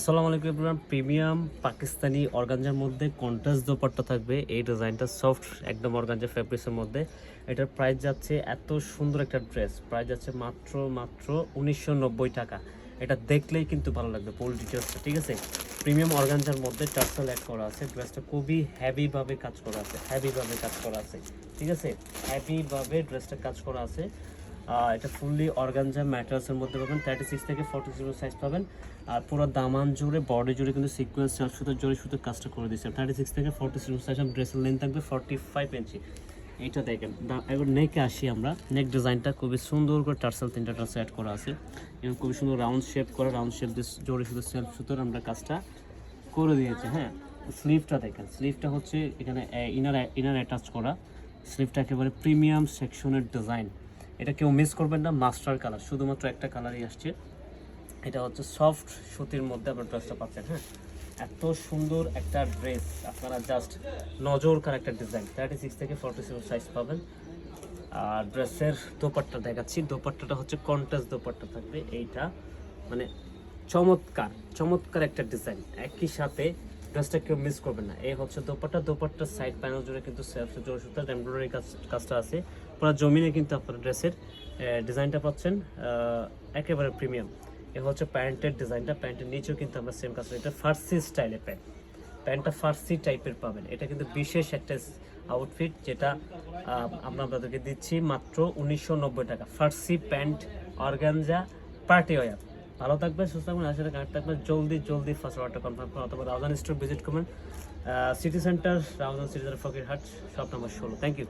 আসসালামু আলাইকুম everyone. Premium Pakistani organza মধ্যে কন্ট্রাস্ট দোপাট্টা থাকবে। এই ডিজাইনটা সফট একদম অর্গানজা ফেব্রিক্সের মধ্যে। এটার প্রাইস যাচ্ছে, এত সুন্দর একটা ড্রেস প্রাইস যাচ্ছে মাত্র 1990 টাকা। এটা দেখলেই কিন্তু ভালো লাগবে। ফুল ডিটেলসটা ঠিক আছে। প্রিমিয়াম অর্গানজার মধ্যে টার্সেল অ্যাড করা আছে। ড্রেসটা খুবই হেভিভাবে কাজ করা আছে, ঠিক আছে। হেভিভাবে ড্রেসটা কাজ করা আছে। এটা ফুললি অর্গানজা ম্যাটেরিয়ালসের মধ্যে পাবেন। 36 থেকে 40 সাইজ পাবেন। আর পুরো দামান জুড়ে বডি জুড়ে কিন্তু সিকোয়েন্স সুতোর জোরে সুতো কাজটা করে দিচ্ছে। 36 থেকে 40 সাইজ। ড্রেসের লেন্থ থাকবে 45 ইঞ্চি। এইটা দেখেন, এবার নেকে আসি আমরা। নেক ডিজাইনটা খুবই সুন্দর করে টার্সেল 3টা টার্সেল অ্যাড করা আছে এবং খুবই সুন্দর রাউন্ড শেপ করা। রাউন্ড শেপ দিয়ে জোরে সুতো সেলফ সুতোর আমরা কাজটা করে দিয়েছে। হ্যাঁ, স্লিভটা দেখেন, স্লিভটা হচ্ছে এখানে ইনার অ্যাটাচ করা। স্লিভটা একেবারে প্রিমিয়াম সেকশনের ডিজাইন। এটা কেউ মিস করবেন না। মাস্টার কালার, শুধুমাত্র একটা কালারই আসছে। এটা হচ্ছে সফট সুতির মধ্যে আপনার ড্রেসটা পাচ্ছেন। হ্যাঁ, এত সুন্দর একটা ড্রেস, আপনারা জাস্ট নজর কার একটা ডিজাইন। 36 থেকে 47 সাইজ পাবেন। আর ড্রেসের দোপাট্টা দেখাচ্ছি। দোপাট্টাটা হচ্ছে কন্ট্রাস্ট দোপাট্টা থাকবে। এইটা মানে চমৎকার একটা ডিজাইন। একই সাথে ড্রেসটা কেউ মিস করবেন না। এই হচ্ছে দোপাট্টার সাইড প্যানেল জুড়ে কিন্তু সেলফ জোড়া সুতার এমব্রয়ডারি কাজটা আছে। পুরো জমিনে কিন্তু আপনারা ড্রেসের ডিজাইনটা পাচ্ছেন একেবারে প্রিমিয়াম। এ হচ্ছে প্যান্টের ডিজাইনটা। প্যান্টের নিচেও কিন্তু আমরা সেম কাজ। এটা ফার্সি স্টাইলের প্যান্টটা ফার্সি টাইপের পাবেন। এটা কিন্তু বিশেষ একটা আউটফিট, যেটা আমরা আপনাদেরকে দিচ্ছি মাত্র 1990 টাকা। ফার্সি প্যান্ট অর্গানজা পার্টি ওয়্যার। ভালো থাকবেন, সুস্থ থাকবেন, আসলে কানেক্ট থাকবেন। জলদি ফার্স্ট অর্ডারটা কনফার্ম করুন অথবা রাউজান স্টোর ভিজিট করবেন। City centre, Raozan city Fakirhat, shop number 16। Thank you.